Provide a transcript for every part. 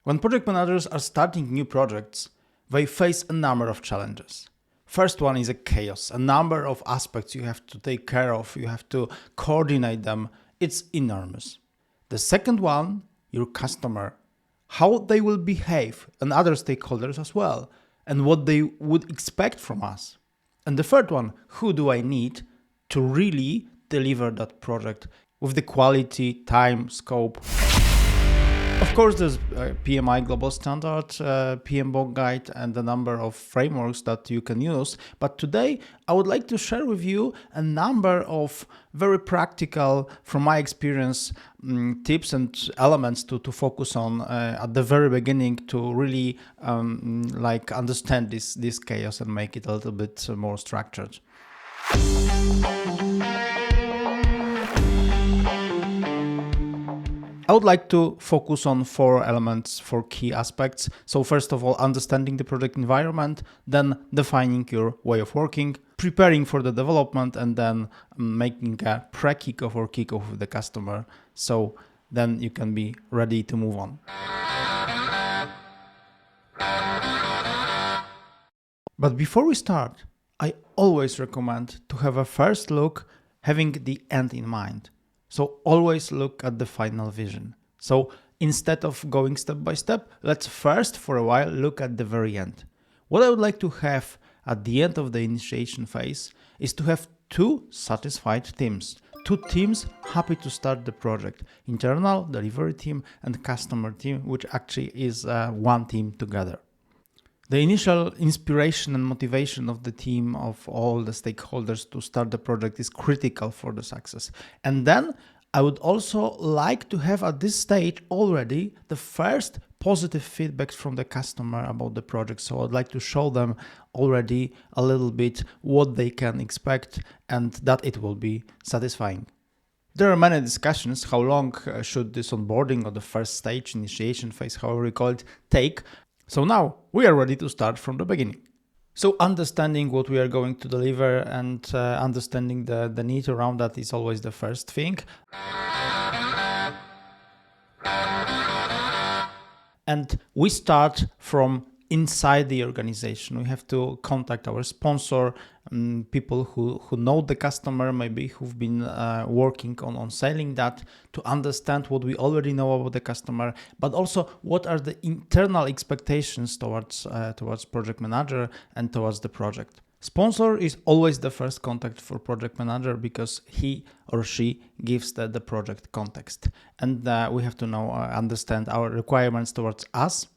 When project managers are starting new projects, they face a number of challenges. First one is a chaos, a number of aspects you have to take care of, you have to coordinate them. It's enormous. The second one, your customer, how they will behave, and other stakeholders as well, and what they would expect from us. And the third one, who do I need to really deliver that project with the quality, time, scope. Of course, there's PMI Global Standard, PMBOK Guide, and a number of frameworks that you can use. But today, I would like to share with you a number of very practical, from my experience, tips and elements to focus on at the very beginning to really understand this chaos and make it a little bit more structured. I would like to focus on 4 elements, 4 key aspects. So first of all, understanding the project environment, then defining your way of working, preparing for the development, and then making a pre-kickoff or kickoff with the customer. So then you can be ready to move on. But before we start, I always recommend to have a first look having the end in mind. So always look at the final vision. So instead of going step by step, let's first for a while look at the very end. What I would like to have at the end of the initiation phase is to have 2 satisfied teams. 2 teams happy to start the project. Internal delivery team and customer team, which actually is one team together. The initial inspiration and motivation of the team, of all the stakeholders to start the project is critical for the success. And then I would also like to have at this stage already the first positive feedback from the customer about the project. So I'd like to show them already a little bit what they can expect and that it will be satisfying. There are many discussions how long should this onboarding or the first stage, initiation phase, however you call it, take. So now we are ready to start from the beginning. So understanding what we are going to deliver and understanding the need around that is always the first thing. And we start from inside the organization. We have to contact our sponsor, people who know the customer, maybe who've been working on selling that, to understand what we already know about the customer, but also what are the internal expectations towards project manager and towards the project. Sponsor is always the first contact for project manager because he or she gives the project context. And we have to understand our requirements towards us,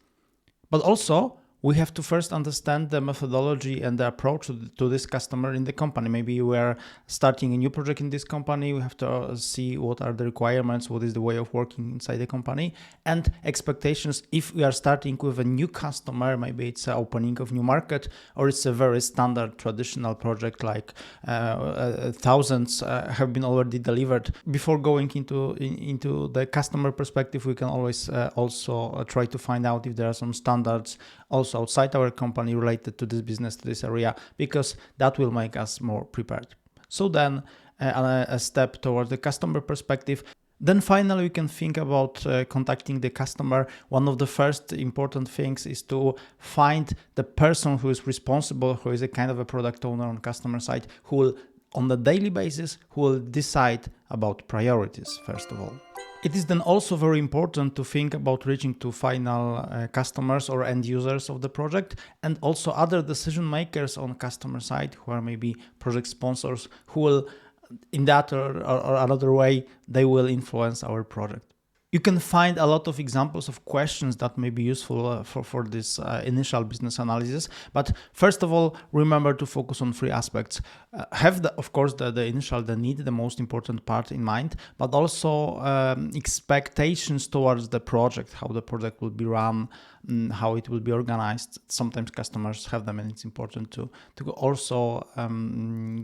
but also we have to first understand the methodology and the approach to this customer in the company. Maybe we are starting a new project in this company. We have to see what are the requirements, what is the way of working inside the company, and expectations. If we are starting with a new customer, maybe it's an opening of new market, or it's a very standard traditional project like thousands have been already delivered. Before going into the customer perspective, we can always also try to find out if there are some standards also outside our company related to this business, to this area, because that will make us more prepared. So then a step toward the customer perspective. Then finally, we can think about contacting the customer. One of the first important things is to find the person who is responsible, who is a kind of a product owner on customer side, who will on the daily basis, who will decide about priorities, first of all. It is then also very important to think about reaching to final customers or end users of the project, and also other decision makers on customer side who are maybe project sponsors, who will, in that or another way, they will influence our project. You can find a lot of examples of questions that may be useful for this initial business analysis. But first of all, remember to focus on 3 aspects. Have, of course, the initial, the need, the most important part in mind, but also expectations towards the project, how the project will be run, how it will be organized. Sometimes customers have them, and it's important to also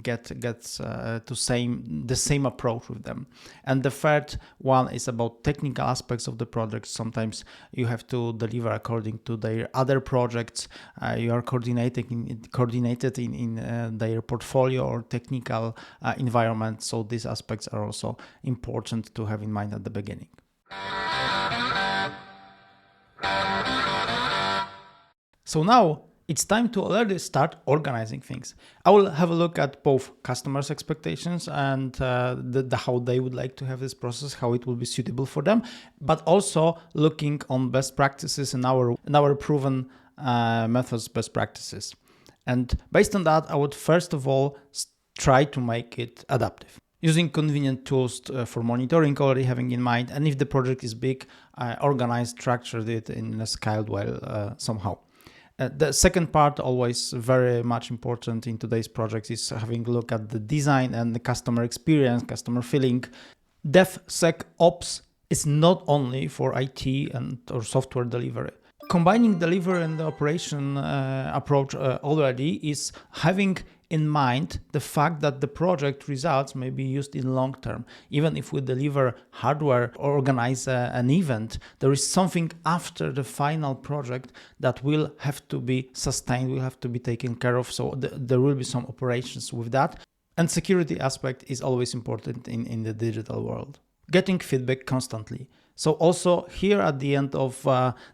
get the same approach with them. And the third one is about technical aspects of the project. Sometimes you have to deliver according to their other projects. You are coordinated in their portfolio or technical environment. So these aspects are also important to have in mind at the beginning. So now it's time to already start organizing things. I will have a look at both customers' expectations and how they would like to have this process, how it will be suitable for them, but also looking on best practices and our proven methods, best practices. And based on that, I would first of all try to make it adaptive. Using convenient tools for monitoring, already having in mind, and if the project is big, organized, structured it in a scaled way somehow. The second part, always very much important in today's projects, is having a look at the design and the customer experience, customer feeling. DevSecOps is not only for IT or software delivery. Combining delivery and the operation approach already is having in mind the fact that the project results may be used in long term. Even if we deliver hardware or organize an event, there is something after the final project that will have to be sustained, will have to be taken care of. So there will be some operations with that. And security aspect is always important in the digital world. Getting feedback constantly. So also here at the end of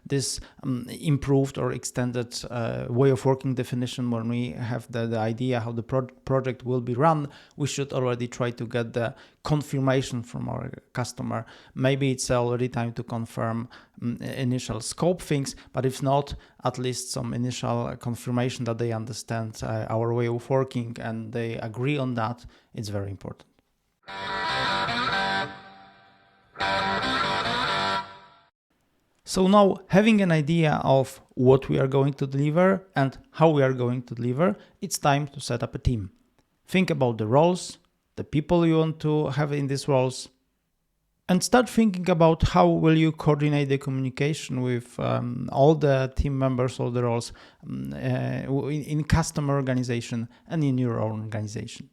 this improved or extended way of working definition, when we have the idea how the project will be run, we should already try to get the confirmation from our customer. Maybe it's already time to confirm initial scope things, but if not, at least some initial confirmation that they understand our way of working and they agree on that. It's very important. So now, having an idea of what we are going to deliver and how we are going to deliver, it's time to set up a team. Think about the roles, the people you want to have in these roles, and start thinking about how will you coordinate the communication with all the team members, all the roles in customer organization and in your own organization.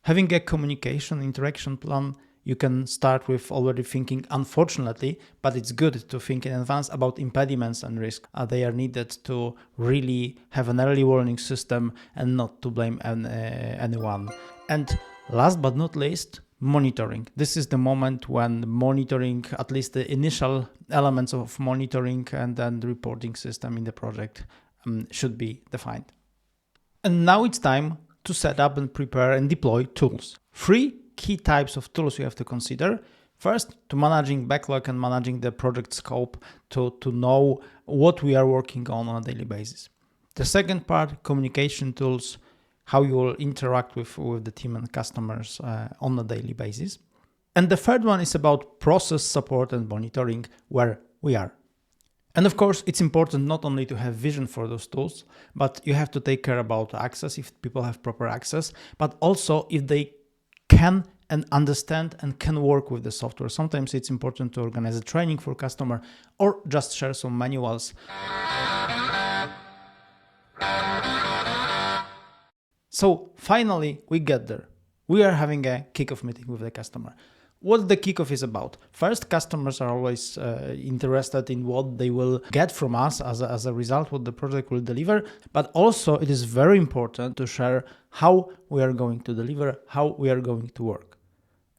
Having a communication interaction plan, you can start with already thinking, unfortunately, but it's good to think in advance about impediments and risk. They are needed to really have an early warning system and not to blame anyone. And last but not least, monitoring. This is the moment when monitoring, at least the initial elements of monitoring and then the reporting system in the project should be defined. And now it's time to set up and prepare and deploy tools. 3 key types of tools you have to consider. First, to managing backlog and managing the project scope to know what we are working on a daily basis. The second part, communication tools, how you will interact with the team and customers on a daily basis. And the third one is about process support and monitoring, where we are. And of course, it's important not only to have vision for those tools, but you have to take care about access, if people have proper access, but also if they can and understand and can work with the software. Sometimes it's important to organize a training for customer or just share some manuals. So finally, we get there. We are having a kickoff meeting with the customer. What the kickoff is about. First, customers are always interested in what they will get from us as a result, what the project will deliver. But also it is very important to share how we are going to deliver, how we are going to work.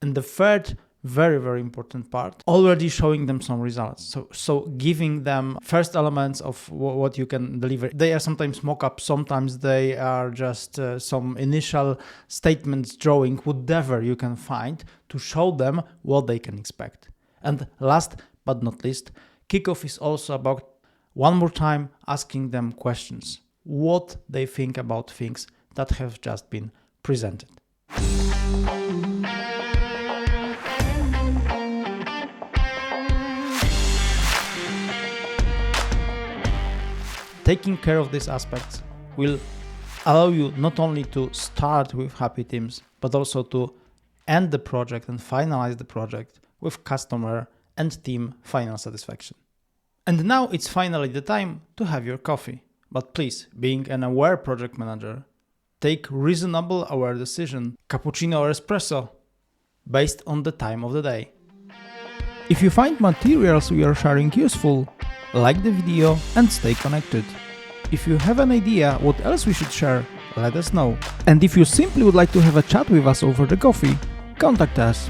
And the third, very, very important part, already showing them some results. So giving them first elements of what you can deliver. They are sometimes mock-ups, sometimes they are just some initial statements, drawing, whatever you can find to show them what they can expect. And last but not least, kickoff is also about, one more time, asking them questions, what they think about things that have just been presented. Taking care of these aspects will allow you not only to start with happy teams, but also to end the project and finalize the project with customer and team final satisfaction. And now it's finally the time to have your coffee. But please, being an aware project manager, take reasonable aware decision, cappuccino or espresso, based on the time of the day. If you find materials we are sharing useful, like the video and stay connected. If you have an idea what else we should share, let us know. And if you simply would like to have a chat with us over the coffee, contact us.